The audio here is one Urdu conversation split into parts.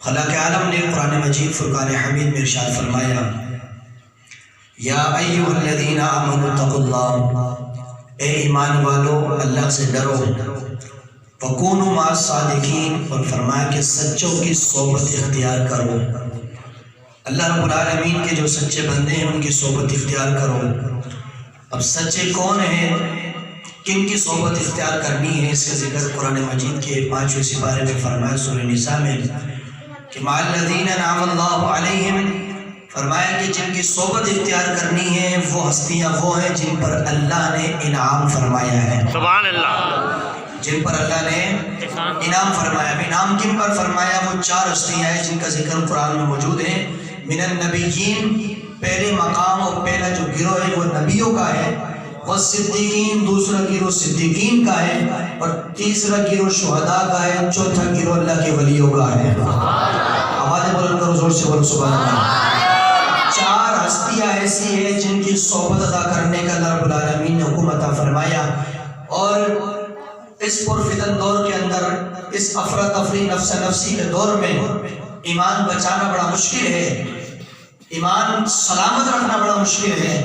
خالق عالم نے قرآن مجید فرقان حمید میں ارشاد فرمایا، یا ایھا الذین آمنوا اتقوا اللہ، اے ایمان والو اللہ سے ڈرو، وکونوا مع الصادقین، اور فرمایا کہ سچوں کی صحبت اختیار کرو۔ اللہ رب العالمین کے جو سچے بندے ہیں ان کی صحبت اختیار کرو۔ اب سچے کون ہیں، کن کی صحبت اختیار کرنی ہے، اس کا ذکر قرآن مجید کے 5ویں سپارے میں فرمایا سورہ نساء میں کہ مع الذین انعم اللہ علیہم، فرمایا کہ جن کی صحبت اختیار کرنی ہے وہ ہستیاں وہ ہیں جن پر اللہ نے انعام فرمایا ہے۔ سبحان اللہ۔ جن پر اللہ نے انعام فرمایا۔ انعام کن پر فرمایا؟ وہ 4 ہستیاں ہیں جن کا ذکر قرآن میں موجود ہے۔ من النبیین، پہلے مقام اور پہلا جو گروہ ہے وہ نبیوں کا ہے، والصدیقین، دوسرا گروہ صدیقین کا ہے، اور تیسرا گروہ شہداء کا ہے، چوتھا گروہ اللہ کے ولیوں کا ہے۔ آواز بلند کرو، زور سے بولو سبحان اللہ۔ 4 ہستیاں ایسی ہیں جن کی صحبت ادا کرنے کا اللہ رب العالمین نے حکم عطا فرمایا، اور اس پرفتن دور کے اندر، اس افراتفری نفس نفسی کے دور میں ایمان بچانا بڑا مشکل ہے، ایمان سلامت رکھنا بڑا مشکل ہے،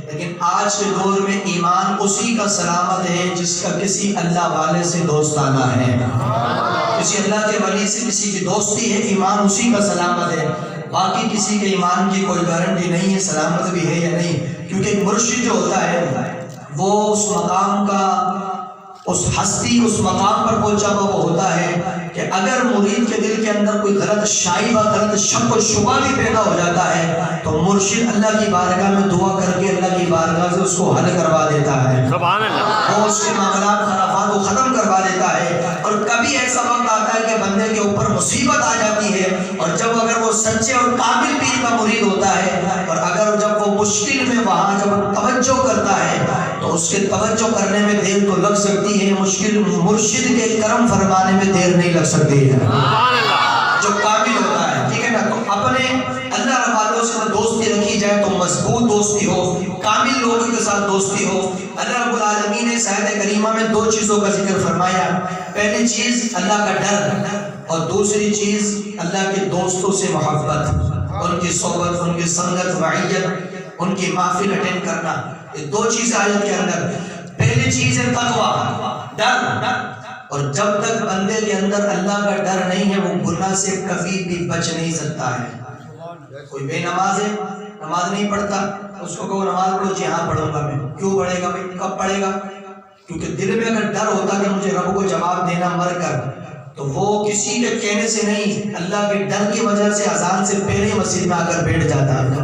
لیکن آج کے دور میں ایمان اسی کا سلامت ہے جس کا کسی اللہ والے سے دوستانہ ہے، کسی اللہ کے ولی سے کسی کی دوستی ہے، ایمان اسی کا سلامت ہے۔ باقی کسی کے ایمان کی کوئی گارنٹی نہیں ہے سلامت بھی ہے یا نہیں، کیونکہ ایک مرشد جو ہوتا ہے وہ اس مقام کا، اس ہستی اس مقام پر پہنچا ہوا وہ ہوتا ہے کہ اگر مرید کے دل کے اندر کوئی غلط شائبہ، غلط شک و شبہ بھی پیدا ہو جاتا ہے تو مرشد اللہ کی بارگاہ میں دعا کر کے اللہ کی بارگاہ سے اس کو حل کروا دیتا ہے، سبحان اللہ، وہ اس کے معاملات خرافات کو ختم کروا دیتا ہے۔ اور کبھی ایسا وقت آتا ہے کہ بندے کے اوپر مصیبت آ جاتی ہے، اور جب اگر وہ سچے اور کامل پیر کا مرید ہوتا ہے، اور اگر جب وہ مشکل میں وہاں جب توجہ کرتا ہے تو اس کے توجہ کرنے میں دیر تو لگ سکتی ہے، مشکل مرشد کے کرم فرمانے میں دیر نہیں لگ سکتی ہے، جو کامل ہوتا ہے، ٹھیک ہے نا۔ تو اپنے اللہ والوں سے دوستی رکھی جائے تو مضبوط دوستی ہو، کامل لوگوں کے ساتھ دوستی ہو۔ اللہ رب العالمین نے آیت کریمہ میں 2 چیزوں کا ذکر فرمایا، پہلی چیز اللہ کا ڈر، اور دوسری چیز اللہ کے دوستوں سے محبت، ان کی صحبت، ان کی سنگت، معیت، ان کی محفل اٹینڈ کرنا۔ یہ 2 چیزیں آیت کے اندر۔ پہلی چیز ہے تقویٰ، ڈر، اور جب تک بندے کے اندر اللہ کا ڈر نہیں ہے وہ گناہ سے کبھی بھی بچ نہیں سکتا ہے۔ کوئی بے نماز ہے، نماز نہیں پڑھتا، اس کو کہو نماز پڑھو، جی ہاں پڑھوں گا میں، کیوں پڑھے گا بھائی، کب پڑھے گا؟ کیونکہ دل میں اگر ڈر ہوتا کہ مجھے رب کو جواب دینا مر کر، تو وہ کسی کے کہنے سے نہیں، اللہ کے ڈر کی وجہ سے اذان سے پہلے مسجد میں آ کر بیٹھ جاتا ہے،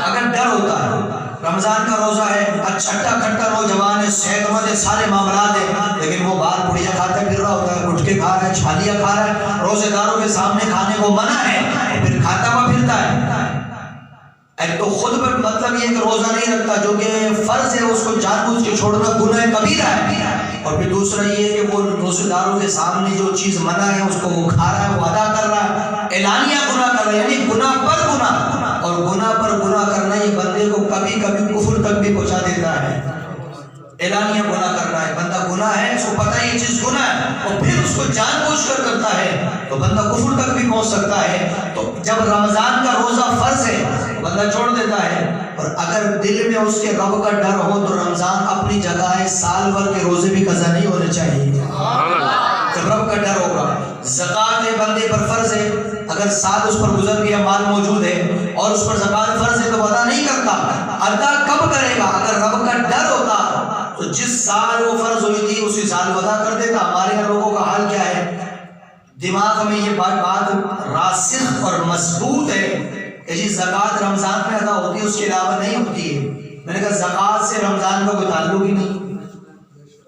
اگر ڈر ہوتا ہے۔ رمضان کا روزہ ہے، چھٹا کھٹا نوجوان ہے، صحت مند ہے، سارے معاملات ہیں، لیکن وہ باہر پڑیا کھاتا پھر رہا ہوتا ہے، گٹکے کھا رہا ہے، چھالیاں کھا رہا ہے، روزے داروں کے سامنے کھانے کو منع ہے، پھر کھاتا ہوا پھرتا ہے۔ ایک تو خود پر مطلب یہ کہ روزہ نہیں رکھتا جو کہ فرض ہے، اس کو جان بوجھ کے چھوڑنا گناہ کبیرہ ہے، اور پھر دوسرا یہ کہ وہ روزے داروں کے سامنے جو چیز منع ہے اس کو وہ کھا رہا ہے، وہ ادا کر رہا ہے، اعلانیہ گناہ کر رہا ہے، یعنی گناہ پر گناہ، اور گناہ پر گناہ کرنا یہ بندے کو کبھی کبھی کفر تک بھی پہنچا دیتا ہے۔ اعلانیہ گناہ کرنا ہے، بندہ گناہ ہے، اس کو پتہ ہے یہ چیز گناہ ہے، اور پھر اس کو جان بوجھ کر کرتا ہے تو بندہ کفر تک بھی پہنچ سکتا ہے۔ تو جب رمضان کا روزہ فرض ہے بندہ چھوڑ دیتا ہے، اور اگر دل میں اس کے رب کا ڈر ہو تو رمضان اپنی جگہ ہے، سال بھر کے روزے بھی قضا نہیں ہونے چاہیے جب رب کا ڈر ہوگا۔ زکوٰۃ بندے پر فرض ہے، اگر سال اس پر گزر گیا، مال موجود ہے اور اس پر زکوٰۃ فرض ہے تو ادا نہیں کرتا، ادا کب کرے گا؟ اگر رب کا ڈر ہوتا تو جس سال وہ فرض ہوئی تھی اسی سال وہ ادا کر دیتا۔ ہمارے یہاں لوگوں کا حال کیا ہے، دماغ میں یہ بات راسخ اور مضبوط ہے کہ جی زکوٰۃ رمضان میں ادا ہوتی ہے، اس کے علاوہ نہیں ہوتی ہے۔ میں نے کہا زکوٰۃ سے رمضان کا کوئی تعلق ہی نہیں،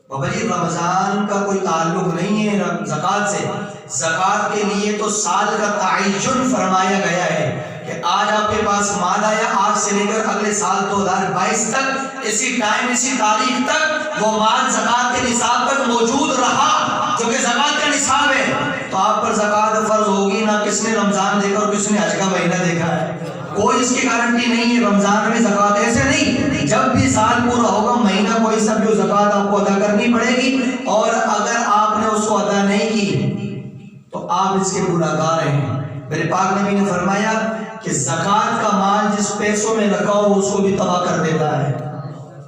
بابا جی رمضان کا کوئی تعلق نہیں ہے زکوٰۃ سے۔ زکوٰۃ کے لیے تو سال کا تعین فرمایا گیا ہے کہ آج آپ کے پاس مال آیا، آج سے لے کر اگلے سال 2022 تک، اسی ٹائم اسی تاریخ تک وہ مال زکوٰۃ کے نصاب تک موجود رہا جو کہ زکوٰۃ کا نصاب ہے، تو آپ پر زکوٰۃ فرض ہوگی نہ۔ کس نے رمضان دیکھا اور کس نے حج کا مہینہ دیکھا ہے، کوئی اس کی گارنٹی نہیں ہے۔ رمضان میں زکوٰۃ ایسے نہیں، جب بھی سال پورا ہوگا مہینہ کوئی سب جو زکوٰۃ آپ کو ادا کرنی پڑے گی، اور اگر آپ نے اس کو ادا نہیں کی تو آپ اس کے گناہگار ہیں۔ میرے پاک نبی نے فرمایا کہ زکوٰۃ کا مال جس پیسوں میں رکھا ہو اس کو بھی تباہ کر دیتا ہے،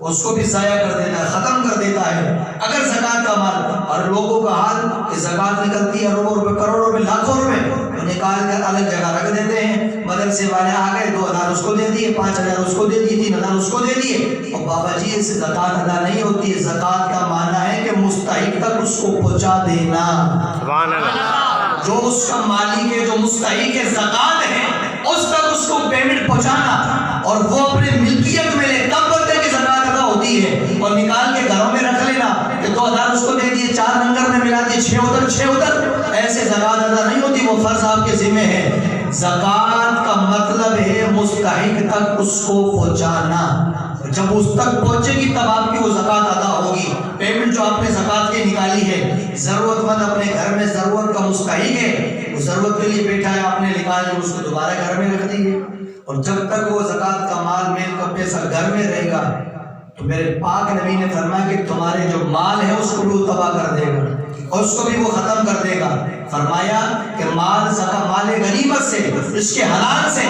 اس کو بھی ضائع کر دیتا ہے، ختم کر دیتا ہے۔ اگر زکوٰۃ کا مال، اور لوگوں کا حال کہ زکوٰۃ نکلتی ہے اربوں روپے، کروڑوں روپے، لاکھوں روپے، تو نکال کر الگ جگہ رکھ دیتے ہیں۔ مدرسے والے آ گئے، 2000 اس کو دے دیے، 5000 اس کو دے دیے، 3000 اس کو دے دیے، اور بابا جی اس سے زکوٰۃ ادا نہیں ہوتی ہے۔ زکوٰۃ کا معنی ہے کہ مستحق تک اس کو پہنچا دینا۔ سبحان اللہ۔ جو اس کا مالک ہے، جو مستحق زکوٰۃ ہے، اس تک اس کو پیمنٹ پہنچانا، اور وہ اپنے ملکیت میں لے، تب بندے کی زکوٰۃ ادا ہوتی ہے۔ اور نکال کے گھروں میں رکھ لینا کہ 2000 اس کو دے دیے، 4 لنگر میں ملا دیے، 6 ادھر، ایسے زکوٰۃ ادا نہیں ہوتی، وہ فرض آپ کے ذمہ ہے۔ زکوٰۃ کا مطلب ہے مستحق تک اس کو پہنچانا۔ جب اس تک پہنچے گی تب آپ کی وہ زکوٰۃ ادا ہوگی۔ پیمنٹ جو آپ نے زکوٰۃ کی نکالی ہے، ضرورت مند اپنے گھر میں ضرورت کا مستحق ہے، وہ ضرورت کے لیے بیٹھا ہے، آپ نے نکال کے اس کو دوبارہ گھر میں رکھ دی ہے، اور جب تک وہ زکوٰۃ کا مال، میل کا پیسہ گھر میں رہے گا، تو میرے پاک نبی نے فرمایا کہ تمہارے جو مال ہے اس کو بھی وہ تباہ کر دے گا، اور اس کو بھی وہ ختم کر دے گا۔ فرمایا کہ مال غنیمت سے، اس کے حلال سے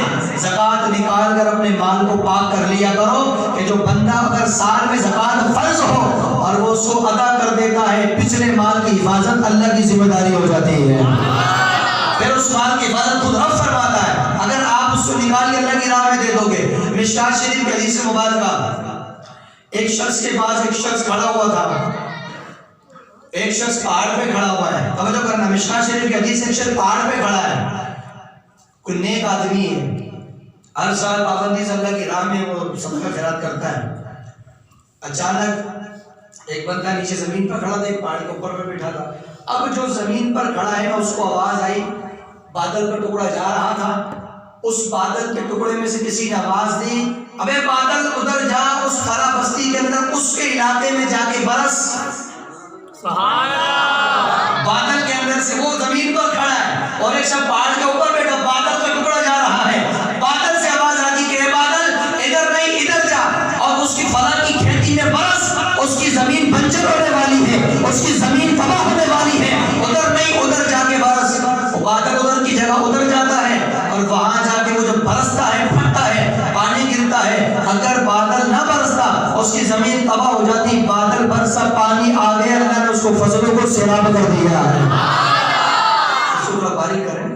زکوٰۃ نکال کر اپنے مال کو پاک کر لیا کرو، کہ جو بندہ اگر سال میں زکوٰۃ فرض ہو اور وہ اس کو ادا کر دیتا ہے، پچھلے مال کی حفاظت اللہ کی ذمہ داری ہو جاتی ہے۔ پھر اس مال کی حفاظت خود رب فرماتا ہے، اگر آپ اس کو نکال کے اللہ کی راہ میں دے دو گے۔ مشکوٰۃ شریف کی حدیث مبارکہ، ایک شخص کے پاس ایک شخص کھڑا ہوا تھا، ایک شخص پہاڑ پہ کھڑا ہوا ہے، توجہ کرنا، مشکوٰۃ شریف کی حدیث، ایک شخص پہاڑ پہ کھڑا ہے، کوئی نیک آدمی ہے، ہر سال پابندی سے اللہ کی راہ میں وہ صدقہ خیرات کرتا ہے۔ اچانک ایک بندہ نیچے زمین پر کھڑا تھا، ایک پہاڑ کے اوپر پہ بیٹھا تھا۔ اب جو زمین پر کھڑا ہے اس کو آواز آئی، بادل کا ٹکڑا جا رہا تھا، اس بادل کے ٹکڑے میں سے کسی نے آواز دی، ابے بادل ادھر جا، اس خرا بستی کے اندر، اس کے علاقے میں جا کے برس۔ سبحان اللہ۔ بادل کے اندر سے، وہ زمین پر کھڑا ہے اور ایک شخص پہاڑ کے اوپر بیٹھا، بادل کا ٹکڑا جا رہا ہے، بادل سے آواز آتی کہ اے بادل ادھر نہیں ادھر جا، اور اس کی فلاں کی کھیتی میں برس، اس کی زمین بنجر ہونے والی ہے، اس کی زمین تباہ ہونے والی ہے، ادھر نہیں ادھر جا کے برس۔ وہ بادل ادھر کی جگہ ادھر جاتا ہے، اور وہاں جا کے وہ جو برستا ہے، پھٹتا ہے، پانی گرتا ہے۔ اگر بادل نہ برستا اس کی زمین تباہ ہو جاتی، بادل برسا، پانی آ گیا، اللہ نے اس کو فصلوں کو سیراب کر دیا ہے۔ بارش کریں،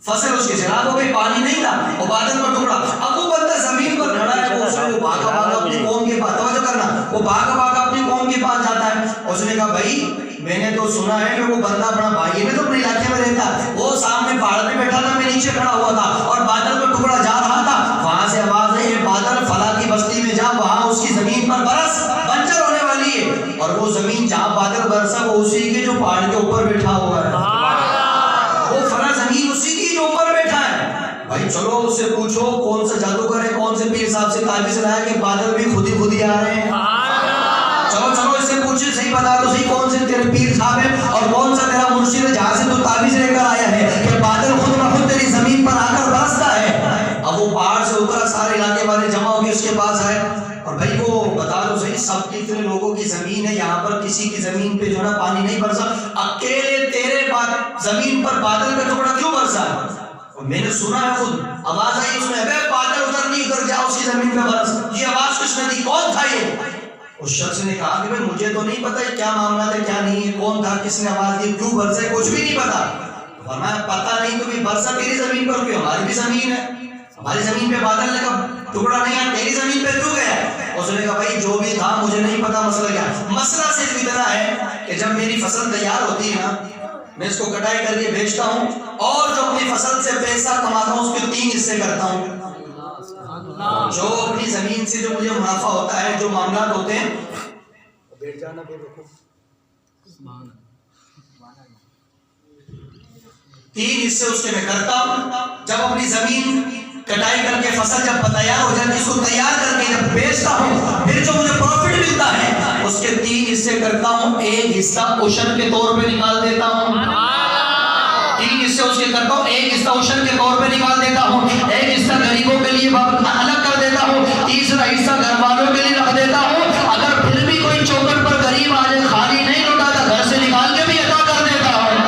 فصل اس کی سیراب ہو گئی، پانی نہیں تھا، وہ بادل کا ٹکڑا۔ اب وہ بندہ زمین پر کھڑا ہے، وہ بھاگا بھاگا اپنی قوم کے پاس، توجہ کرنا، وہ بھاگا بھاگا اپنی قوم کے پاس جاتا ہے۔ اس نے کہا بھائی میں نے تو سنا ہے کہ وہ بندہ اپنا بھائی میں تو اپنے علاقے میں رہتا، وہ سامنے پہاڑ پہ بیٹھا تھا، میں نیچے کھڑا ہوا تھا، اور بادل کا ٹکڑا جا رہا تھا، وہاں سے آواز ہے، یہ بادل فلاں کی بستی میں جا، وہاں اس کی زمین پر برس، بنجر ہونے والی ہے۔ اور وہ زمین جہاں بادل برسا وہ اسی کے جو پہاڑ کے اوپر بیٹھا ہوا ہے، وہ فلاں زمین اسی کی جو اوپر بیٹھا ہے۔ بھائی چلو اس سے پوچھو کون سا جادوگر ہے، کون سے پیر صاحب سے تعویذ لایا کہ بادل بھی خود ہی آ رہے ہیں، چلو چلو اس سے پوچھے، صحیح بتا تو صحیح کون سے تیرے پیر صاحب ہے اور کون سا تیرا مرشد ہے جہاں سے تو تعویذ لے کر آیا ہے کہ بادل خود بخود تیری زمین پر آ کر برستا ہے۔ اب وہ پہاڑ سے اترا، سارے علاقے والے جمع ہو کے اس کے پاس آئے، اور بھائی وہ بتا دو صحیح، سب کتنے لوگوں کی زمین ہے، یہاں پر کسی کی زمین پہ جو نا پانی نہیں برسا، اکیلے تیرے زمین پر بادل کا ٹکڑا کیوں برسا؟ میں نے سنا ہے، خود آواز آئی اس میں، اے بادل ادھر نہیں ادھر جا، اس کی زمین پہ برس۔ یہ آواز کس نے دی، کون تھا یہ؟ اس شخص نے کہا کہ مجھے تو نہیں پتا کیا معاملہ ہے کیا نہیں ہے، کون تھا، کس نے آواز دی، کیوں برسے، کچھ بھی نہیں پتا۔ فرمایا پتا نہیں تو بھی برسا تیری زمین پر کیوں، ہماری بھی زمین ہے، ہماری زمین پہ بادل لگا ٹکڑا نہیں آیا، تیری زمین پہ کیوں گیا؟ اس نے کہا بھائی جو بھی تھا مجھے نہیں پتا مسئلہ کیا، مسئلہ صرف اتنا ہے کہ جب میری فصل تیار ہوتی ہے نا، میں اس کو کٹائی کر کے بیچتا ہوں، اور جو اپنی فصل سے پیسہ کماتا ہوں اس کے 3 حصے کرتا ہوں، جو اپنی زمین سے جو مجھے منافع ہوتا ہے، جو معاملات ہوتے ہیں، بیٹھ جانا بے وقوف، 3 حصے اس کے میں کرتا ہوں۔ جب اپنی زمین کٹائی کر کے فصل جب تیار ہو جاتی ہے، اس کو تیار کر کے جب بیچتا ہوں، پھر جو مجھے پروفٹ ملتا ہے اس کے 3 حصے کرتا ہوں، 1 حصہ عشر کے طور پہ نکال دیتا ہوں، 3 حصے اس کے کرتا ہوں، 1 حصہ عشر کے طور پہ نکال دیتا ہوں، 1 حصہ غریبوں کے لیے الگ کر دیتا ہوں، تیسرا حصہ گھر والوں کے لیے رکھ دیتا ہوں، اگر پھر بھی کوئی چوکٹ پر غریب آ جائے خالی نہیں لوٹاتا، گھر سے نکال کے بھی عطا کر دیتا ہوں۔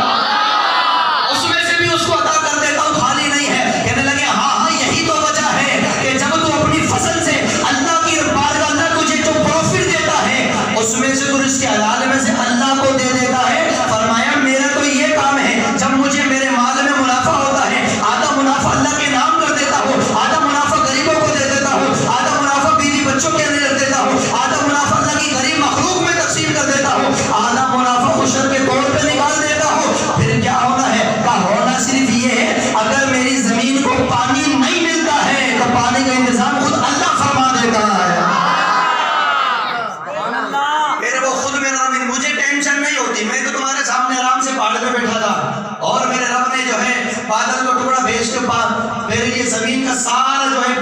زمین کا سارا جو ہے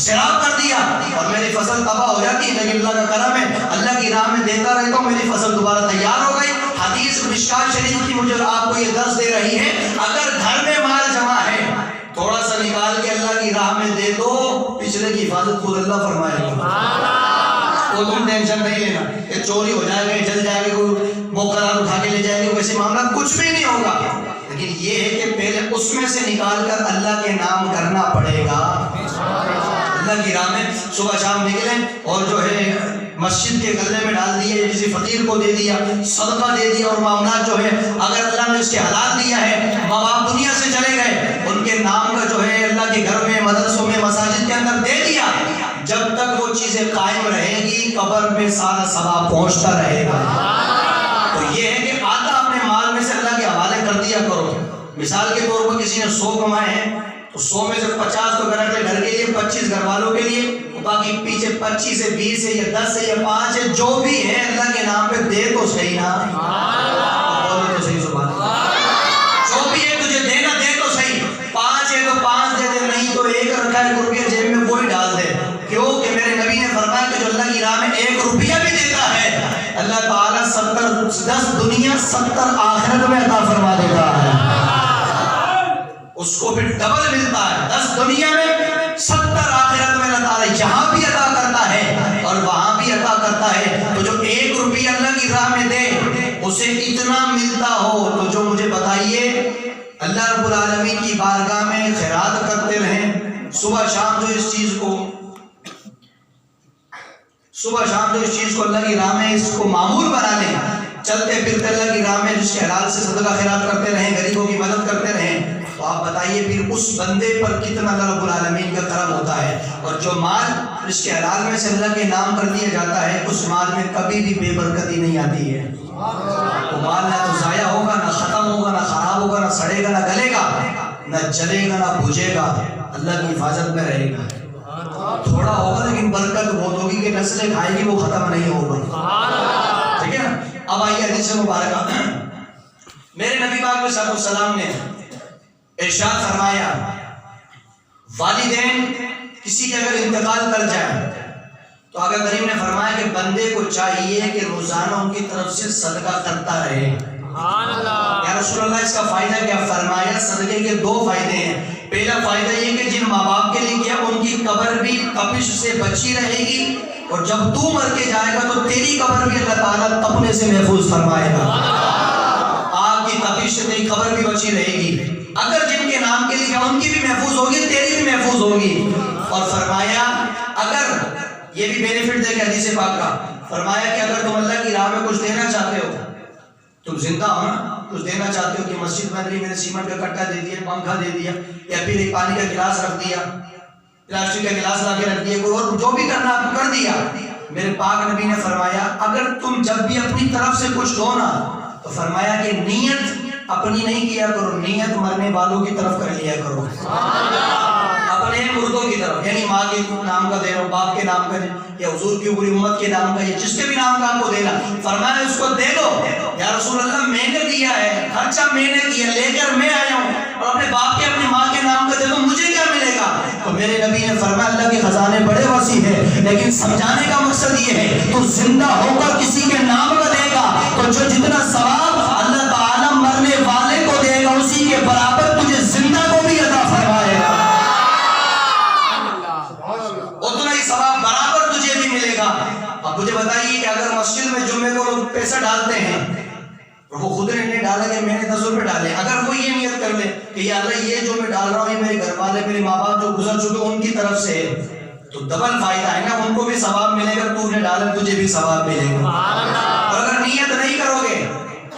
شراب کر دیا اور میری فصل تباہ ہو جاتی، لیکن اللہ کا کرم ہے، اللہ کی راہ میں دیتا رہتا ہوں، میری فصل دوبارہ تیار ہو گئی۔ حدیث مشکات شریف کی مجھے آپ کو یہ درس دے رہی ہے، اگر گھر میں مال جمع ہے تھوڑا سا نکال کے اللہ کی راہ میں دے دو، پچھلے کی حفاظت خود اللہ فرمائے گا۔ تو تم ٹینشن نہیں لینا کہ چوری ہو جائے گا، جل جائے گا، کوئی موقعات اٹھا کے لے جائے گا، ویسے معاملہ کچھ بھی نہیں ہوگا، لیکن یہ ہے کہ پہلے اس میں سے نکال کر اللہ کے نام کرنا پڑے گا۔ اللہ کی راہ میں صبح شام نکلیں اور جو ہے مسجد کے گلے میں ڈال دیے، کسی فقیر کو دے دیا، صدقہ دے دیا، اور معاملات جو ہے اگر اللہ نے اس کے حلال دیا ہے، ماں باپ دنیا سے چلے گئے، ان کے نام کا جو ہے اللہ کے گھر میں، مدرسوں میں، مساجد کے اندر دے دیا، جب تک وہ چیزیں قائم رہے گی قبر میں سارا ثواب پہنچتا رہے گا۔ تو یہ ہے کہ آدھا اپنے مال میں سے اللہ کے حوالے کر دیا کرو۔ مثال کے طور پر کسی نے 100 کمائے ہیں تو 100 میں سے 50 تو گھر کے لیے، 25 گھر والوں کے لیے، باقی پیچھے 25 سے 20 ہے یا 10 ہے یا 5 ہے، جو بھی ہے اللہ کے نام پہ دے تو صحیح نا، بولو تو صحیح سبحان اللہ۔ جو بھی ہے تجھے دینا دے تو صحیح، 5 ہے تو 5 دے دے، نہیں تو 1 رکھا ہے روپیہ جیب میں وہی ڈال دے۔ کیوں کہ میرے نبی نے فرمایا کہ جو اللہ کی راہ میں 1 روپیہ بھی دیتا ہے، اللہ تعالیٰ 10 دنیا 70 آخرت میں عطا فرما دیتا ہے، اس کو پھر ڈبل ملتا ہے۔ 10 دنیا میں 70 آخرت میں اللہ تعالیٰ یہاں بھی عطا کرتا ہے اور وہاں بھی عطا کرتا ہے۔ تو جو 1 روپیہ اللہ کی راہ میں دے اسے اتنا ملتا ہو، تو جو مجھے بتائیے اللہ رب العالمین کی بارگاہ میں خیرات کرتے رہیں، صبح شام جو اس چیز کو اللہ کی راہ میں اس کو معمول بنا لیں، چلتے پھرتے اللہ کی راہ میں جس کے حلال سے صدقہ خیرات کرتے رہیں، غریبوں کی مدد کرتے رہیں، تو آپ بتائیے پھر اس بندے پر کتنا اللہ رب العالمین کا کرم ہوتا ہے۔ اور جو مال جس کے حلال میں سے اللہ کے نام کر دیا جاتا ہے، اس مال میں کبھی بھی بے برکتی نہیں آتی ہے۔ وہ مال نہ تو ضائع ہوگا، نہ ختم ہوگا، نہ خراب ہوگا، نہ سڑے گا، نہ گلے گا، نہ جلے گا، نہ بجھے گا، اللہ کی حفاظت میں رہے گا۔ تھوڑا ہوگا لیکن برکت بہت ہوگی کہ نسلیں کھائے گی، وہ ختم نہیں ہوگا، ٹھیک ہے نا۔ اب آئیے حدیث مبارکہ، میرے نبی پاک علیہ السلام نے ارشاد فرمایا، والدین کسی کے اگر انتقال کر جائے تو آقا کریم نے فرمایا کہ بندے کو چاہیے کہ روزانہ ان کی طرف سے صدقہ کرتا رہے۔ یا رسول اللہ اس کا فائدہ کیا؟ فرمایا صدقے کے 2 فائدے ہیں۔ پہلا فائدہ یہ کہ جن ماں باپ کے لیے کیا ان کی قبر بھی تپش سے بچی رہے گی، اور جب تو مر کے جائے گا تو تیری قبر بھی اللہ تعالیٰ تپنے سے محفوظ فرمائے گا، آگ کی تپش سے تیری قبر بھی بچی رہے گی۔ اگر جن کے نام کے لیے ان کی بھی محفوظ ہوگی، تیری بھی محفوظ ہوگی۔ اور فرمایا اگر یہ بھی بینیفٹ دے کے حدیث پاک کا فرمایا کہ اگر تم اللہ کی راہ میں کچھ دینا چاہتے ہو، تم زندہ ہو نا، کچھ دینا چاہتے ہو کہ مسجد میں میں نے سیمنٹ کا کٹا دے دیا، پنکھا دے دیا، یا پھر ایک پانی کا گلاس رکھ دیا، پلاسٹک کا گلاس لا کے رکھ دیا، کوئی اور جو بھی کرنا آپ کو کر دیا، میرے پاک نبی نے فرمایا اگر تم جب بھی اپنی طرف سے کچھ دو نا تو فرمایا کہ نیت اپنی نہیں کیا کرو، نیت مرنے والوں کی طرف کر لیا کرو، اپنے مردوں کی طرف، یعنی ماں کے نام کا دے رہا ہوں، باپ کے نام کا یا حضور کی پوری امت کے نام کا یا جس کے بھی نام کا آپ کو دینا، فرمایا اس کو دے دو۔ یا رسول اللہ میں نے دیا ہے، خرچہ میں نے کیا، لے کر میں آیا ہوں، اور اپنے باپ کے اپنی ماں کے نام کا دے دو، مجھے کیا ملے گا؟ تو میرے نبی نے فرمایا اللہ کے خزانے بڑے وسیع ہیں، لیکن سمجھانے کا مقصد یہ ہے تو زندہ ہو کر کسی کے نام کا دے گا تو جو جتنا ثواب اللہ تعالیٰ مرنے والے کو دے گا اسی کے برابر تجھے زندہ کو بھی عطا فرمائے گا، اتنا ہی ثواب برابر تجھے بھی ملے گا۔ اب مجھے بتائیے کہ اگر مسجد میں جمعے کو لوگ پیسہ ڈالتے ہیں، وہ خود نے نہیں ڈالا کہ میں نے 10 روپے ڈالے، اگر وہ یہ نیت کر لے کہ یا اللہ یہ جو میں ڈال رہا ہوں یہ میرے گھر والے میرے ماں باپ جو گزر چکے ان کی طرف سے ہے، تو ڈبل فائدہ ہے نا، ان کو بھی ثواب ملے گا، تو نے ڈالا تجھے بھی ثواب ملے گا۔ اور اگر نیت نہیں کرو گے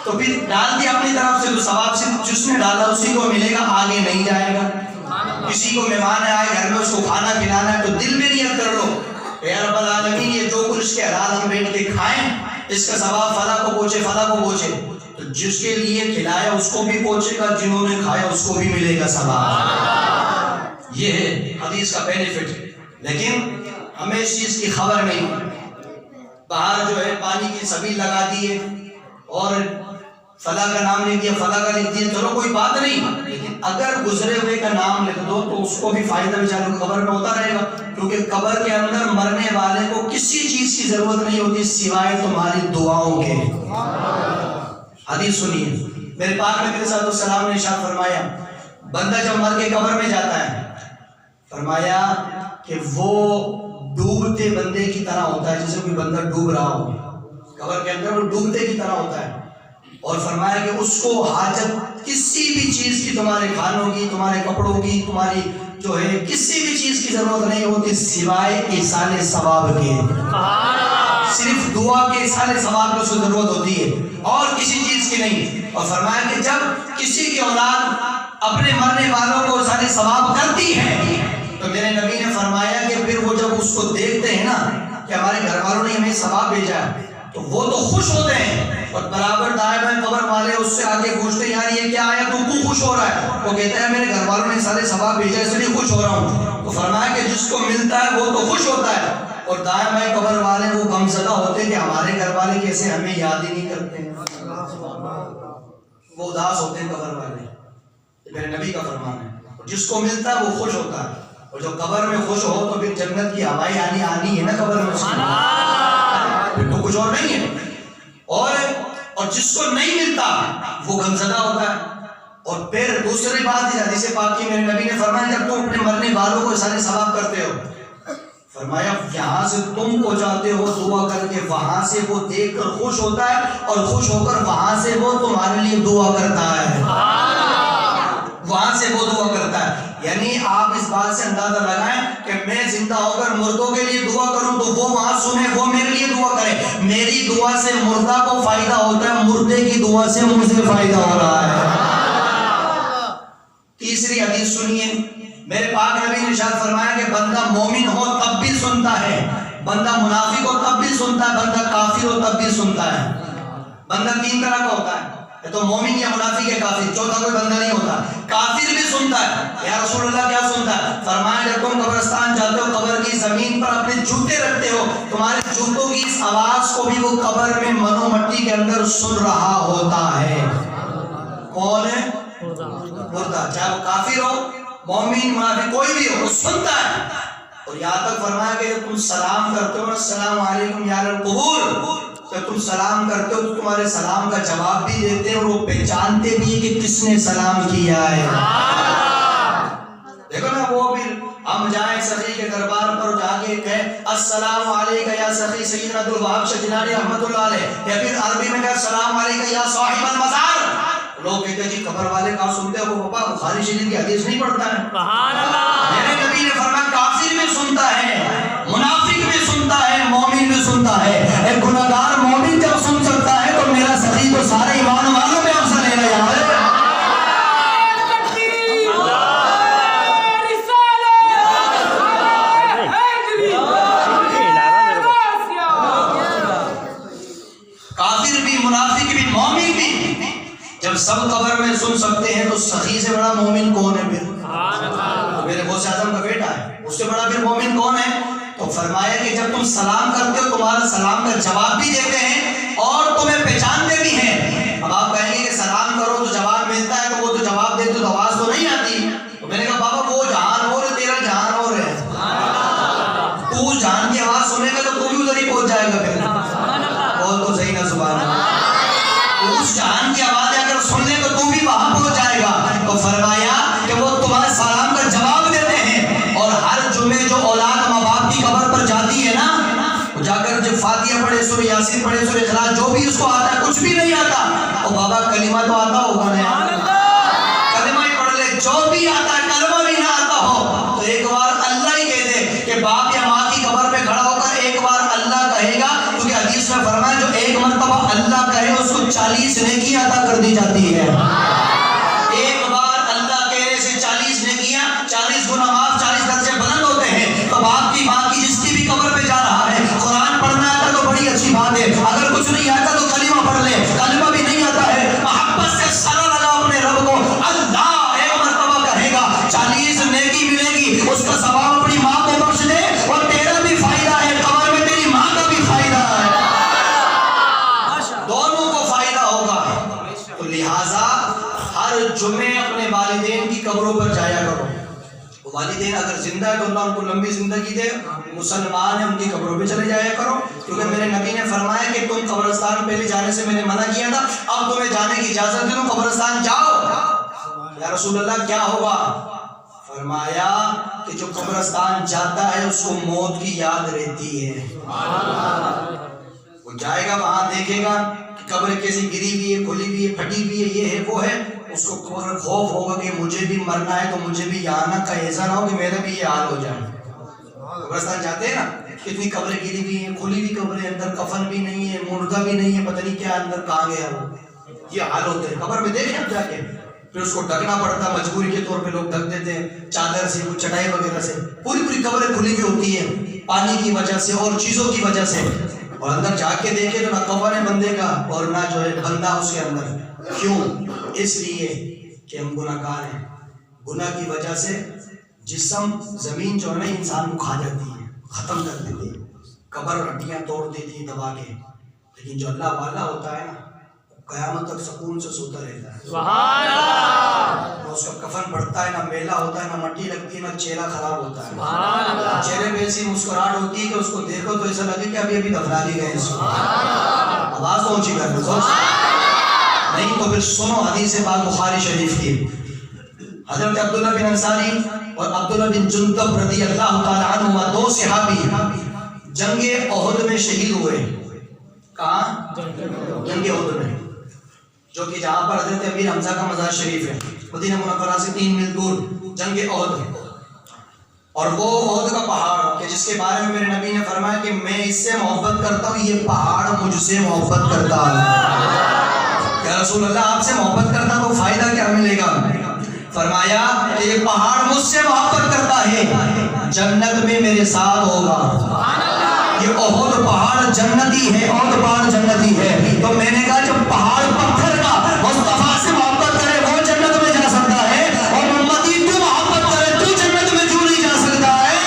تو پھر ڈال دیا اپنی طرف سے تو ثواب سے جس نے ڈالا اسی کو ملے گا، آگے نہیں جائے گا۔ کسی کو مہمان آئے گھر میں اس کو کھانا کھلانا ہے تو دل میں نیت کر لو یا رب العالمین یہ جو کچھ اس کے حلال ہم بیٹھ کے کھائیں اس کا ثواب فلاں کو پہنچے، فلاں کو پہنچے، تو جس کے لیے کھلایا اس کو بھی پہنچے گا، جنہوں نے کھایا اس کو بھی ملے گا ثواب۔ یہ ہے حدیث کا بینیفٹ۔ لیکن ہمیں اس چیز کی خبر نہیں، باہر جو ہے پانی کی سبیل لگا دیے اور فلاں کا نام لکھ دیا، فلاں کا لکھ دیا، چلو کوئی بات نہیں، لیکن اگر گزرے ہوئے کا نام لکھ دو تو اس کو بھی فائدہ بیچارے کو قبر میں ہوتا رہے گا، کیونکہ قبر کے اندر مرنے والے کو کسی چیز کی ضرورت نہیں ہوتی سوائے تمہاری دعاؤں کے۔ حدیث سنیے، میرے پاک نبی علیہ السلام نے ارشاد فرمایا بندہ جب مر کے قبر میں جاتا ہے، فرمایا کہ وہ ڈوبتے بندے کی طرح ہوتا ہے، جیسے کوئی بندہ ڈوب رہا ہو قبر کے اندر، وہ ڈوبتے کی طرح ہوتا ہے، اور فرمایا کہ اس کو حاجت کسی بھی چیز کی، تمہارے کھانوں کی، تمہارے کپڑوں کی، تمہاری جو ہے کسی بھی چیز کی ضرورت نہیں ہوتی سوائے ایصال ثواب کے۔ صرف دعا کے ایصال ثواب کی اس کو ضرورت ہوتی ہے اور کسی چیز کی نہیں۔ اور فرمایا کہ جب کسی کی اولاد اپنے مرنے والوں کو ایصال ثواب کرتی ہے تو میرے نبی نے فرمایا کہ پھر وہ جب اس کو دیکھتے ہیں نا کہ ہمارے گھر والوں نے ہمیں ثواب بھیجا ہے تو وہ تو خوش ہوتے ہیں، اور برابر دائیں بائیں قبر والے اس سے آگے پوچھتے ہیں یار یہ کیا ہے تو خوش ہو رہا ہے؟ وہ کہتا ہے میرے گھر والوں نے سارے ثواب بھیجا اس لیے خوش ہو رہا ہوں۔ تو فرمایا کہ جس کو ملتا ہے وہ تو خوش ہوتا ہے، اور دائیں بائیں قبر والے وہ غمزدہ ہوتے ہیں کہ ہمارے گھر والے کیسے ہمیں یاد ہی نہیں کرتے ہیں، وہ اداس ہوتے ہیں قبر والے۔ میرے نبی کا فرمان ہے جس کو ملتا ہے وہ خوش ہوتا ہے، اور جو قبر میں خوش ہو تو پھر جنت کی ہوائیں آنی ہے نا قبر میں، پھر تو کچھ اور نہیں ہے۔ اور جس کو نہیں ملتا وہ غمزدہ ہوتا ہے۔ اور پھر دوسری بات حدیث پاک کی میرے نبی نے فرمایا جب تم اپنے مرنے والوں کو سارے ثواب کرتے ہو، فرمایا یہاں سے تم کو جاتے ہو دعا کر کے، وہاں سے وہ دیکھ کر خوش ہوتا ہے، اور خوش ہو کر وہاں سے وہ تمہارے لیے دعا کرتا ہے، وہاں سے وہ دعا کرتا ہے۔ یعنی آپ اس بات سے اندازہ لگائیں کہ میں زندہ ہو کر مردوں کے لیے دعا کروں تو وہ وہاں سنے، وہ میرے لیے دعا کرے، میری دعا سے مردہ کو فائدہ ہوتا ہے، مردے کی دعا سے مجھے فائدہ ہو رہا ہے۔ تیسری حدیث سنیے، میرے پاک نبی نے ارشاد فرمایا کہ بندہ مومن ہو تب بھی سنتا ہے، بندہ منافق ہو تب بھی سنتا ہے، بندہ کافر ہو تب بھی سنتا ہے۔ بندہ تین طرح کا ہوتا ہے، تو مومن یا منافق یا کافر، چوتھا کوئی بندہ نہیں ہوتا۔ کافر بھی سنتا ہے، یا رسول اللہ کیا سنتا ہے؟ فرمایا جب تم قبرستان جاتے ہو قبر کی زمین پر اپنے جوتے رکھتے ہو، تمہارے جوتوں کی اس آواز کو بھی وہ قبر میں منو مٹی کے اندر سن رہا ہوتا ہے۔ کون ہے؟ مردہ، چاہے وہ کافر ہو، مومن، منافق، کوئی بھی ہو، وہ سنتا ہے۔ اور یہاں تک فرمایا کہ جب تم سلام کرتے ہو، السلام علیکم یا اہل القبور، جب تم سلام کرتے ہو تو تمہارے سلام کا جواب بھی دیتے ہیں، اور وہ پہچانتے بھی ہیں کہ کس نے سلام کیا ہے۔ دیکھو نا، وہ بھی ہم جائیں سخی کے دربار پر جا کے کہیں السلام علیکم یا سخی سیدنا عبد الوہاب شجنانی رحمۃ اللہ علیہ، یا پھر عربی میں کہیں السلام علیکم یا صاحب المزار، لوگ کہتے ہیں جی قبر والے کہاں سنتے ہو؟ وہ پاپا بخاری شریف کی حدیث نہیں پڑھتا ہے؟ سبحان اللہ۔ میرے نبی نے فرمایا کافر بھی سنتا ہے، منافق بھی سنتا ہے، مومن بھی سنتا ہے۔ ایک گناہگار مومن جب سن سکتا ہے تو میرا سخی تو سارے ایمان والوں میں افضل ہے یار۔ کافر بھی، منافق بھی، مومن بھی جب سب قبر میں سن سکتے ہیں تو سخی سے بڑا مومن کون ہے پھر؟ میرے غوث اعظم کا بیٹا ہے، اس سے بڑا پھر مومن کون ہے؟ تو فرمایا کہ جب تم سلام کرتے ہو تمہارا سلام کا جواب بھی دیتے ہیں اور تمہیں پہچانتے بھی ہیں۔ اب آپ کہیں گے کہ سلام کرو تو جواب ملتا ہے، تو وہ تو جواب دیتے تو آواز تو نہیں آتی۔ تو میں نے کہا بابا وہ جہان اور ہے، تیرا جہان اور ہے، تو اس جہان کی آواز سنے گا تو تو بھی ادھر ہی پہنچ جائے گا پھر۔ بول تو صحیح نا سبحان اللہ۔ اس جہان کی آواز اگر سن لے تو تو بھی وہاں پہنچ جائے گا۔ تو فرمایا کہ وہ تمہارے سلام کا جواب دیتے ہیں، اور ہر جمعے جو اولاد ماں باپ کی قبر پر جاتی ہے نا، وہ جا کر جب فاتحہ پڑھے، سورہ یاسین پڑھے، سورہ اخلاص، جو بھی اس کو آتا ہے، کچھ بھی نہیں آتا، اور بابا کلمہ تو آتا ہوگا نا، کلمہ ہی پڑھ لے، جو بھی آتا ہے کلمہ بھی نہ آتا ہو تو ایک بار اللہ ہی کہہ دے کہ باپ یا ماں کی قبر پہ کھڑا ہو کر ایک بار اللہ کہے گا، کیونکہ حدیث میں فرمایا جو ایک مرتبہ اللہ کہے اس کو 40 نیکی عطا کر دی جاتی ہے۔ ایک بار اللہ کہنے سے 40 نیکیاں، 40 گناہ معاف، 40 درجے بلند ہوتے ہیں۔ تو باپ کی ماں کی جس کی بھی قبر پہ جا رہا ہے، قرآن پڑھنا آتا تو بڑی اچھی بات ہے، اگر کچھ نہیں آتا تو کلمہ پڑھ لے، کلمہ بھی نہیں آتا ہے محبت سے صلا لگا اپنے رب کو، اللہ ایک مرتبہ کہے گا 40 نیکی ملے گی، اس کا ثواب اپنی ماں کو بخش دے، اور تیرا بھی فائدہ ہے، قبر میں تیری ماں کا بھی فائدہ ہے، دونوں کو فائدہ ہوگا۔ تو لہٰذا جایا کرو. والدین اگر زندہ ہے تو اللہ ان کو لمبی زندگی دے. مسلمان ہیں ان کی قبروں پہ چلے جایا کرو, کیونکہ میرے نبی نے فرمایا کہ تم قبرستان پہلے جانے سے میں نے منع کیا تھا, اب تمہیں جانے کی اجازت دے دوں, قبرستان جاؤ. یا رسول اللہ کیا ہوگا؟ فرمایا کہ جو قبرستان جاتا ہے اس کو موت کی یاد رہتی ہے. وہ جائے گا وہاں دیکھے گا کہ قبر کیسی گری ہوئی ہے, کھلی ہوئی ہے, پھٹی ہوئی ہے, یہ ہے وہ ہے. اس کو خوف ہوگا کہ مجھے بھی مرنا ہے تو مجھے بھی یہاں نہ کا ایسا نہ ہو کہ میرا بھی یہ حال ہو جائے. قبرستان جاتے ہیں نا, کتنی قبریں گری ہوئی ہیں, کھلی ہوئی قبریں, اندر کفن بھی نہیں ہے, مردہ بھی نہیں ہے, پتہ نہیں کیا اندر کہاں گیا وہ. یہ حال ہوتے ہیں قبر میں. دیکھیں اب جا کے پھر اس کو ڈھکنا پڑتا ہے, مجبوری کے طور پہ لوگ ڈھک دیتے ہیں چادر سے, کچھ چٹائی وغیرہ سے. پوری قبریں کھلی ہوئی ہوتی ہیں پانی کی وجہ سے اور چیزوں کی وجہ سے, اور اندر جا کے دیکھے تو نہ کفن ہے بندے کا اور نہ جو ہے بندہ اس کے اندر. کیوں؟ اس لیے کہ ہم گناہ گار ہیں. گناہ کی وجہ سے جسم زمین جو ہے نا انسان کو کھا جاتی ہے, ختم کر دیتی ہے, قبر ہڈیاں توڑ دیتی ہے دبا کے. لیکن جو اللہ والا ہوتا ہے نا قیامت تک سکون سے سوتا رہتا ہے. سبحان اللہ. اس کا کفن پڑتا ہے, نہ میلا ہوتا ہے, نہ مٹی لگتی ہے, نہ چہرہ خراب ہوتا ہے. سبحان اللہ. چہرے پہ ایسی مسکراہٹ ہوتی ہے کہ اس کو دیکھو تو ایسا لگے کہ ابھی دفنا لی گئے اس کو. آواز تو اونچی کر دو, نہیں تو پھر سنو حدیث پاک بخاری شریف کی. حضرت عبداللہ بن انصاری اور عبداللہ بن جندب رضی اللہ تعالی عنہما, دو صحابی جنگ احد میں شہید ہوئے. کہاں؟ جنگ احد میں, جو کہ جہاں پر حضرت امیر حمزہ کا مزار شریف ہے, مدینہ منورہ سے 3 میل دور جنگ احد. اور وہ احد کا پہاڑ کہ جس کے بارے میں میرے نبی نے فرمایا کہ میں اس سے محبت کرتا ہوں, یہ پہاڑ مجھ سے محبت کرتا ہے. یا رسول اللہ آپ سے محبت کرتا تو فائدہ کیا ملے گا؟ فرمایا کہ یہ پہاڑ مجھ سے محبت کرتا ہے, جنت میں میرے ساتھ ہوگا. یہ احد پہاڑ جنتی ہے, احد پہاڑ جنتی ہے. تو میں نے کہا جب پہاڑ پتھر کا مصطفیٰ سے محبت کرے وہ جنت میں جا سکتا ہے, اور امتی تو محبت کرے تو جنت میں کیوں نہیں جا سکتا ہے؟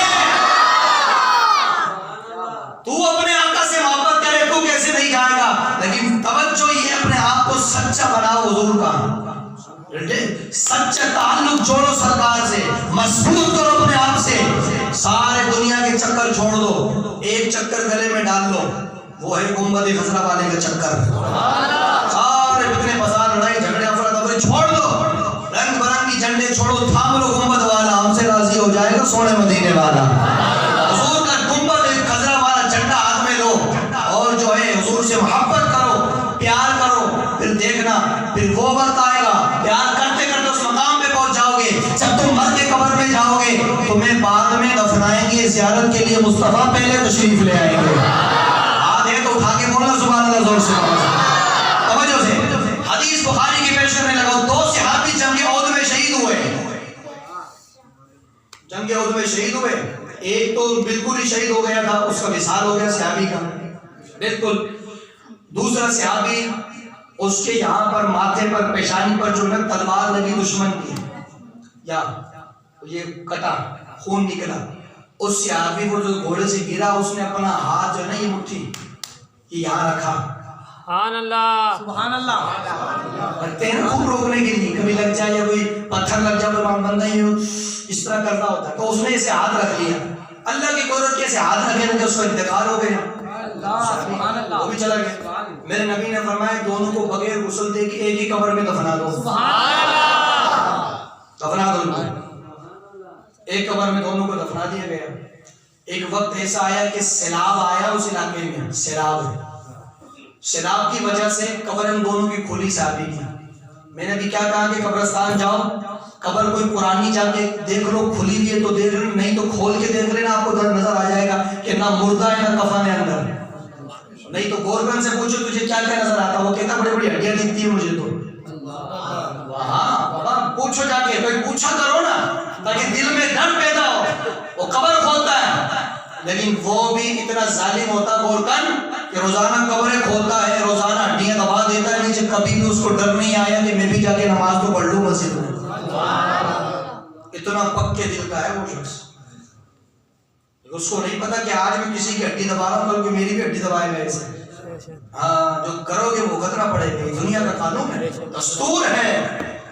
تو اپنے آقا سے محبت کرے تو کیسے نہیں جائے گا؟ لیکن توجہ یہ اپنے آپ کو سچا بناؤ حضور کا, سچا تعلق جوڑو سرکار سے, مضبوط کرو اپنے آپ سے. سارے دنیا کے چکر چھوڑ دو, ایک چکر گلے میں ڈال لو, وہ ہے گنبد خضرا والے کا چکر. سارے فتنے فساد لڑائی جھگڑے افراتفری چھوڑ دو, رنگ برنگی جھنڈے چھوڑو, تھام لو گنبد والا, ہم سے راضی ہو جائے گا سونے مدینے والا. حضور کا گنبد خضرا والا جھنڈا ہاتھ میں لو اور جو ہے حضور سے محبت کرو, پیار کرو. پھر دیکھنا پھر وہ وقت آئے گا, پیار کرتے کرتے اس مقام پہ پہنچ جاؤ گے جب تم مر کے قبر میں جاؤ گے, تمہیں بعد میں دفنائیں گے, زیارت کے لیے مصطفیٰ پہلے تشریف لے آئیں گے. ہاتھ ہے تو اٹھا کے بولنا سبحان اللہ زور سے. توجہ سے حدیث بخاری کی پیش کرنے لگا. دو صحابی جنگ احد میں شہید ہوئے, جنگ احد میں شہید ہوئے. ایک تو بالکل ہی شہید ہو گیا تھا, اس کا وصال ہو گیا صحابی کا بالکل. دوسرا صحابی اس کے یہاں پر ماتھے پر پیشانی پر جو ہے تلوار لگی دشمن کی, یا یہ کٹا, خون نکلا. اس صحابی کو جو گھوڑے سے گرا, اس نے اپنا ہاتھ جو ہے نا یہ مٹھی یہ یہاں رکھا. سبحان اللہ. سبحان اللہ. رکھتے ہیں خون روکنے کے لیے, کبھی لگ جائے یا کوئی پتھر لگ جائے تو بندہ یہ اس طرح کرنا ہوتا ہے, تو اس نے اسے ہاتھ رکھ لیا. اللہ کی قدرت کے ایسے ہاتھ رکھے کہ اس کا انتقال ہو گیا, وہ بھی چلا گیا. میرے نبی نے فرمایا دونوں کو بغیر غسل دے کے ایک ہی قبر میں دفنا دو. دفنا دو ان کو, ایک قبر میں دونوں کو دفنا دیا گیا. ایک وقت ایسا آیا کہ سیلاب آیا اس علاقے میں, سیلاب کی وجہ سے قبر ان دونوں کی کھلی صحابی کی. میں نے بھی کیا کہا کہ قبرستان جاؤ, قبر کوئی پرانی جا کے دیکھ لو, کھلی ہوئی ہے تو دیکھ لو, نہیں تو کھول کے دیکھ لینا, آپ کو نظر آ جائے گا کہ نہ مردہ ہے نہ کفن ہے اندر. نہیں تو گورکھن سے پوچھو تجھے کیا کیا نظر آتا, وہ کہتا بڑی بڑی ہڈیاں دکھتی ہیں مجھے تو. ہاں بابا پوچھو جا کے, کوئی پوچھا کرو نا تاکہ دل میں ڈر پیدا ہو. وہ قبر کھودتا ہے, لیکن وہ بھی اتنا ظالم ہوتا گورکھن کہ روزانہ قبریں کھودتا ہے, روزانہ ہڈیاں دبا دیتا ہے نیچے. کبھی بھی اس کو ڈر نہیں آیا کہ میں بھی جا کے نماز تو پڑھ لوں مسجد میں. اتنا پکے دل کا ہے وہ شخص. اس کو نہیں پتا کہ آج میں کسی کی ہڈی دبا رہا ہوں, کل میری بھی ہڈی دبائے گا ایسے. ہاں جو کرو گے وہ خطرہ پڑے گا, دنیا کا قانون ہے, دستور ہے.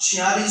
46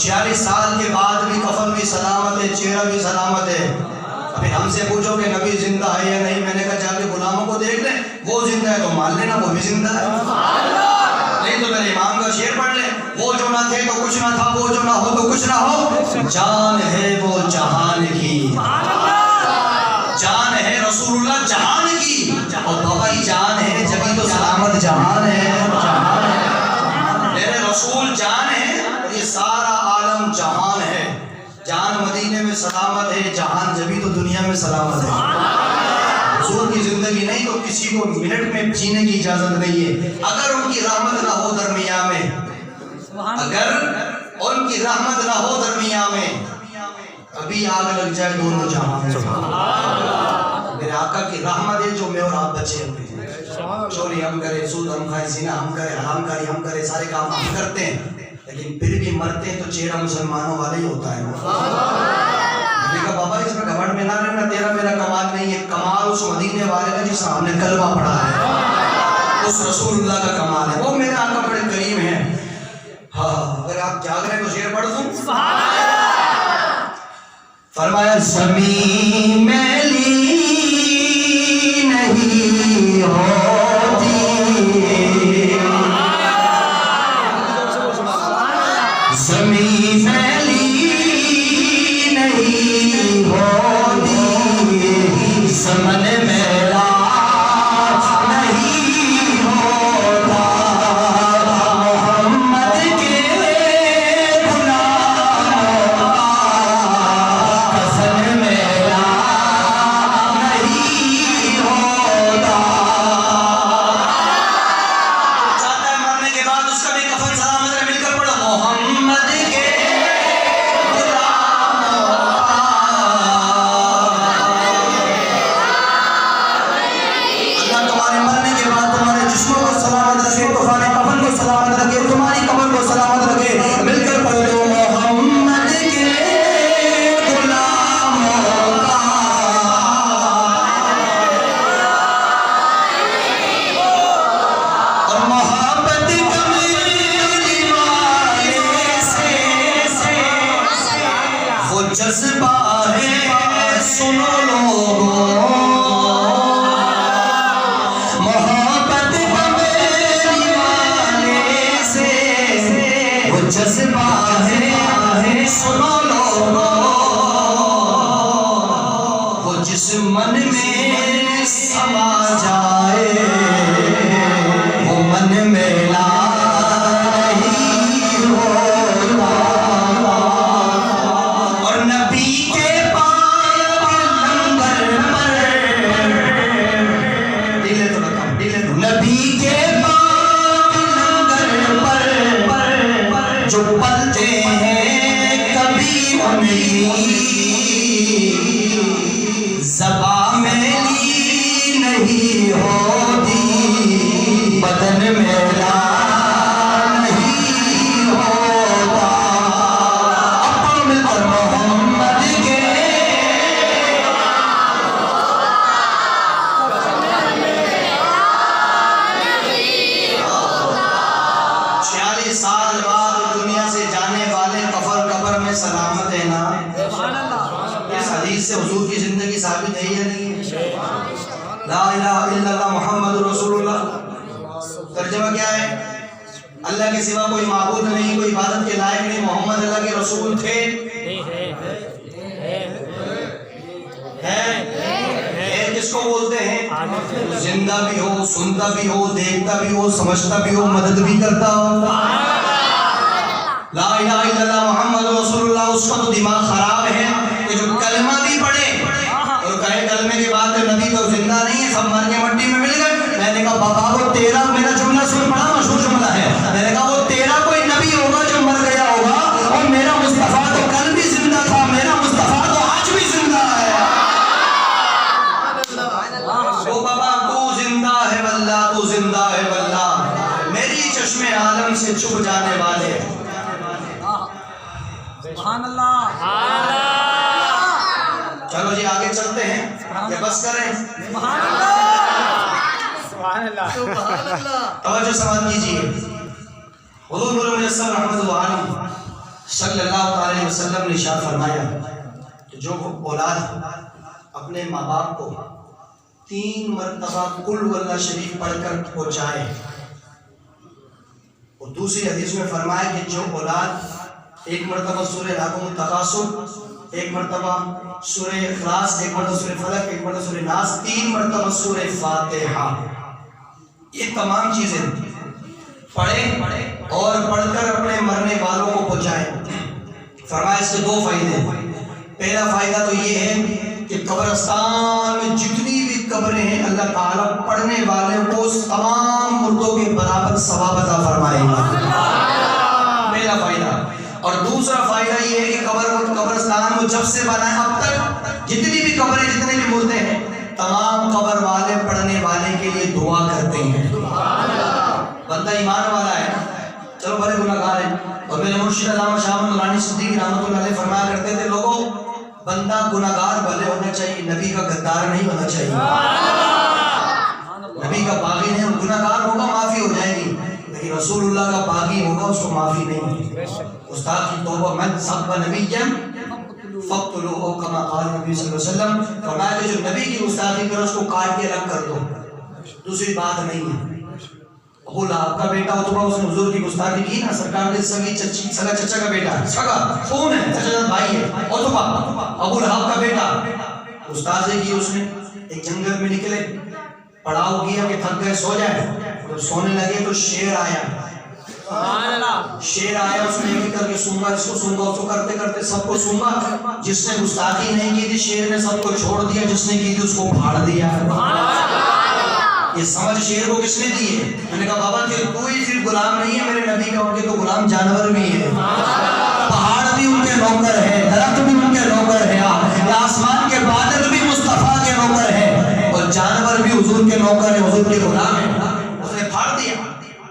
46 سال کے بعد بھی کفن بھی سلامت ہے، چہرہ بھی سلامت ہے۔ ابھی ہم سے پوچھو کہ نبی زندہ ہے یا نہیں، میں نے کہا جا کے غلاموں کو دیکھ لیں، وہ زندہ ہے تو مان لینا وہ بھی زندہ ہے، نہیں تو میرے امام کا شعر پڑھ لیں، وہ جو نہ تھے تو کچھ نہ تھا، وہ جو نہ ہو تو کچھ نہ ہو، جان ہے وہ جہان کی، جان ہے رسول اللہ جہان کی، اور بابا ہی جان ہے جبھی تو سلامت جہان ہے، میرے رسول جان ہے اور یہ سارا عالم جہان ہے، جان مدینے میں سلامت ہے، جہان جبھی تو دنیا میں سلامت ہے۔ حضور کی زندگی نہیں تو کسی کو منٹ میں جینے کی اجازت نہیں ہے، اگر ان کی رحمت نہ ہو درمیان میں، اگر ان کی رحمت نہ ہو درمیان میں، ابھی آگ لگ جائے دونوں جہاں میں۔ میرے آقا کی رحمت ہے جو میں اور آپ بچے ہوئے ہیں، چوری ہم کرے، سود ہم کھائیں، زنا ہم کرے، حرام کاری ہم کرے، سارے کام ہم کرتے ہیں، لیکن پھر بھی مرتے ہیں تو چہرہ مسلمانوں والا ہی ہوتا ہے۔ میں نے کہا بابا اس میں گھمنڈ میں نہ رہنا، تیرا میرا کمال نہیں ہے، کمال اس مدینے والے کا جس ہم نے کلمہ پڑھا ہے، اس رسول اللہ کا کمال ہے، وہ میرے آقا بڑے کریم ہیں۔ ہاں اگر آپ جاگ رہے ہیں تو شعر پڑھ دوں۔ فرمایا زمین میلی نہیں ہوتی، زمین میلی نہیں ہوتی، زمن میلا نہیں ہوتا، محمد کے غلاموں کا زمن میلا نہیں ہوتا۔ چاہتا ہے مرنے کے بعد اس کا بھی کفن سلامت رہے، مل کر پڑھو محمد کے جذبہ ہے سنو لوگوں، محبت میری والے سے، وہ جذبہ ہے سنو لوگوں، وہ جس من میں سما جائے وہ من میلا نہیں ہوتا، جو پلتے ہیں کبھی انہیں زبان میلی نہیں ہوتی، بدن میلا نہیں ہوتا، اپنا مل کر محمد کے 46 سال بعد دنیا سے جانے والے کفر قبر میں سلامت ہے نا؟ اس حدیث سے حضور کی زندگی ثابت ہے یا نہیں ہے؟ لا الہ الا اللہ محمد رسول اللہ، ترجمہ کیا ہے؟ اللہ کے سوا کوئی معبود نہیں، کوئی عبادت کے لائق نہیں، محمد اللہ کے رسول تھے، کس کو بولتے ہیں؟ زندہ بھی ہو، سنتا بھی ہو، دیکھتا بھی ہو، سمجھتا بھی ہو، مدد بھی کرتا ہو۔ لا الہ الا اللہ محمد رسول اللہ، اس کا تو دماغ خراب ہے کہ جو کلمہ بھی پڑھے اور کہے کلمے کے بعد نبی تو زندہ نہیں ہے، سب مر کے مٹی میں مل گئے۔ میں نے کہا بابا وہ تیرا، میرا جملہ سن، بڑا مشہور جملہ ہے، میں نے کہا وہ تیرا کوئی نبی ہوگا جو مر گیا ہوگا، اور میرا مصطفیٰ تو کل بھی زندہ تھا، میرا مصطفیٰ تو آج بھی زندہ ہے۔ او بابا تو زندہ ہے واللہ، تو زندہ ہے واللہ، میری چشم عالم سے چھپ جانے والے۔ سبحان اللہ، چلو جی آگے چلتے ہیں، یہ بس کریں، سبحان اللہ، سبحان اللہ، توجہ سماعت کیجیے۔ حضور نور مجسم رحمت اللہ علیہ صلی اللہ تعالی علیہ وسلم نے ارشاد فرمایا کہ جو اولاد اپنے ماں باپ کو 3 مرتبہ قل واللہ شریف پڑھ کر پہنچائے، اور دوسری حدیث میں فرمایا کہ جو اولاد 1 مرتبہ سورہ الحاقم التکاثر، 1 مرتبہ سورہ اخلاص، 1 مرتبہ سورہ فلق، 1 مرتبہ سورہ ناس، 3 مرتبہ سورہ فاتحہ، یہ تمام چیزیں پڑھیں اور پڑھ کر اپنے مرنے والوں کو پہنچائیں۔ فرمایا اس کے 2 فائدے۔ پہلا فائدہ تو یہ ہے کہ قبرستان میں جتنی بھی قبریں ہیں اللہ تعالیٰ پڑھنے والے کو تمام مردوں کے برابر ثواب عطا فرمائے گا، پہلا فائدہ۔ اور دوسرا فائدہ یہ ہے کہ قبرستان کو جب سے بنا ہے اب تک جتنی بھی قبریں، جتنے بھی مردے ہیں، تمام قبر والے پڑھنے والے کے لیے دعا کرتے ہیں۔ بندہ ایمان والا ہے، چلو بڑے گناہگار ہیں، اور میرے مرشد علامہ شاہ محمد نورانی صدیقی رحمۃ اللہ علیہ فرمایا کرتے تھے، لوگوں بندہ گناہگار بھلے ہونا چاہیے، نبی کا غدار نہیں ہونا چاہیے، نبی کا باغی نہیں۔ گناہگار ہوگا معافی ہو جائے گی، لیکن رسول اللہ کا باغی ہوگا اس کو معافی نہیں۔ استاد کی توبہ من سب نبی فقتلوہ کما قال نبی صلی اللہ علیہ وسلم، فرمایا کہ جو نبی کی گستاخی کرے اس کو کاٹ کے الگ کر دو، دوسری بات نہیں ہے۔ ابو لہب کا بیٹا عتبہ، اس نے حضور کی گستاخی کی نا، سرکار کے سگا چچا کا بیٹا، سگا خون ہے، چچا بھائی ہے، عتبہ ابو لہب کا بیٹا، گستاخی کی اس نے۔ ایک جنگل میں نکلے، پڑاؤ کیا کہ تھک گئے سو جائے، جب سونے لگے تو شیر آیا، شیر آیا، اس نے ایک کر کے سونگا، اس کو سونگا، اس کو کرتے کرتے سب کو سونگا۔ جس نے گستاخی نہیں کی تھی شیر نے سب کو چھوڑ دیا، جس نے کی تھی اس کو پھاڑ دیا۔ یہ سمجھ شیر کو کس نے دی ہے؟ میں نے کہا بابا کہ کوئی صرف غلام نہیں ہے میرے نبی کا، ان کے تو غلام جانور بھی ہے، پہاڑ بھی ان کے نوکر ہے، درخت بھی ان کے نوکر ہے، آسمان کے بادل بھی مصطفیٰ کے نوکر ہے، اور جانور بھی حضور کے نوکر ہے، حضور کے غلام ہے۔ اس نے پھاڑ دیا،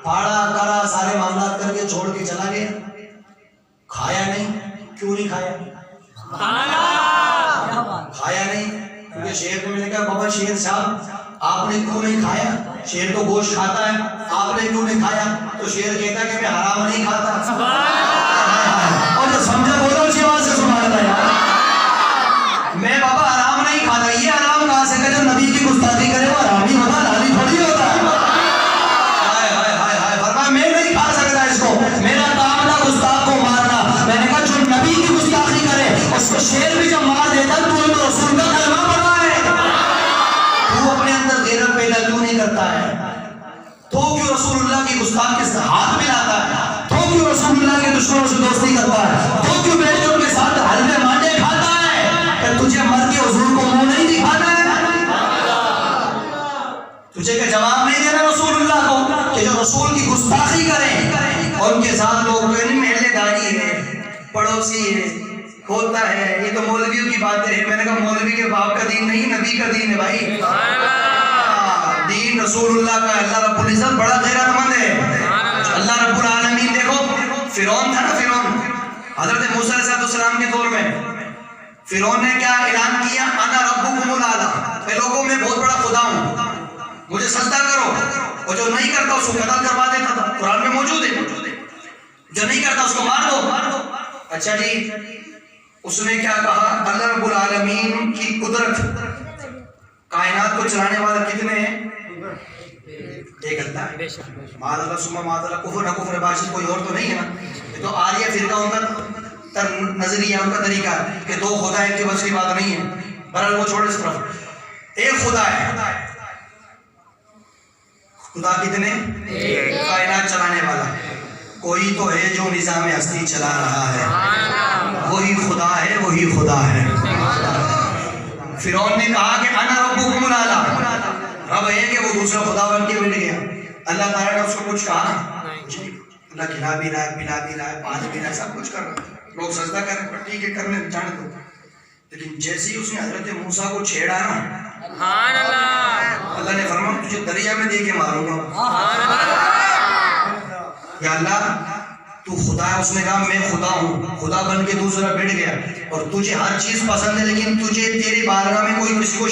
پھاڑا کرا سارے معاملات کر کے چھوڑ کے چلا گیا۔ کھایا نہیں، کیوں نہیں کھایا؟ کھایا نہیں کیونکہ شیر کو میں نے کہا بابا شیر صاحب آپ نے کیوں نہیں کھایا؟ شیر تو گوشت کھاتا ہے، آپ نے کیوں نہیں کھایا؟ تو شیر کہتا کہ میں حرام نہیں کھاتا۔ اور جو سمجھا بولو اسی آواز سے سبحان اللہ یار، میں بابا حرام نہیں کھاتا۔ یہ حرام کہاں سے کہ جو نبی کی گستاخی کرے وہ حرامی ہوتا، حلالی تھوڑی ہوتا ہے۔ ہائے ہائے ہائے ہائے، فرمایا میں نہیں کھا سکتا اس کو، میرا کام تھا گستاخ کو مارنا۔ میں نے کہا جو نبی کی گستاخی کرے اس کو شیر بھی جب مار دیتا تو رسول کا کلمہ پڑھا ہے، تو اپنے اندر غیرت پیدا کیوں نہیں کرتا ہے؟ تو کیوں رسول اللہ کی گستاخ کے ساتھ ہاتھ ملاتا ہے؟ تو کیوں رسول اللہ کے دشمنوں سے دوستی کرتا ہے؟ تو کیوں بیٹوں کے ساتھ حلوے مانڈے کھاتا ہے؟ کہ تجھے مر کے حضور کو منہ نہیں دکھانا ہے؟ تجھے کہ جواب نہیں دینا رسول اللہ کو کہ جو رسول کی گستاخی کریں اور ان کے ساتھ لوگ محلے داری ہے، پڑوسی ہے، ہوتا ہے، یہ تو مولویوں کی باتیں ہیں۔ میں نے کہا مولوی کے باپ کا دین نہیں، نبی کا دین ہے بھائی، دین رسول اللہ کا۔ اللہ رب العزت بڑا غیرت مند ہے، اللہ رب العالمین۔ دیکھو فرعون تھا نا، فرعون حضرت موسیٰ علیہ السلام کے دور میں فرعون نے کیا اعلان کیا؟ انا ربکم الاعلی، میں لوگوں میں بہت بڑا خدا ہوں، مجھے سجدہ کرو، اور جو نہیں کرتا اس کو قتل کروا دیتا تھا، قرآن میں موجود ہے، جو نہیں کرتا اس کو مار دو۔ اچھا جی، اس نے کیا کہا؟ اللہ رب العالمین کی قدرت، کائنات کو چلانے والا کتنے ہیں؟ ایک اللہ ہے، معاذ اللہ ثم معاذ اللہ، کفر نہ کفر باشد کوئی اور تو نہیں ہے نا۔ یہ تو آریہ فرقہ ان کا نظریہ، ان کا طریقہ ہے کہ 2 خدا ہے، کہ بس کی بات نہیں ہے۔ بہرحال وہ چھوڑے اس طرف، ایک خدا ہے۔ خدا کتنے؟ کائنات چلانے والا کوئی تو ہے جو نظام ہستی چلا رہا ہے، وہی خدا ہے، وہی خدا ہے۔ فرعون نے کہا کہ انا ربکم الاعلی، رب ہے کہ وہ دوسرا خدا بن کے بیٹھ گیا۔ اللہ تعالیٰ نے اس کو کچھ کہا؟ اللہ کھلا بھی رہا ہے، پلا بھی رہا ہے، پانی بھی رہا ہے، سب کچھ کر رہا ہے، لوگ سجدہ کر رہے ہیں، ٹھیک ہے کرنے جانے دو۔ لیکن جیسے ہی اس نے حضرت موسیٰ کو چھیڑا نا، اللہ نے فرمایا تجھے دریا میں دے کے ماروں گا۔ یا اللہ تو خدا ہے، اس نے کہا میں خدا ہوں، خدا بن کے دوسرا بیٹھ گیا، اور تجھے ہر چیز پسند ہے، لیکن تجھے تیری بارگاہ میں کوئی کسی کو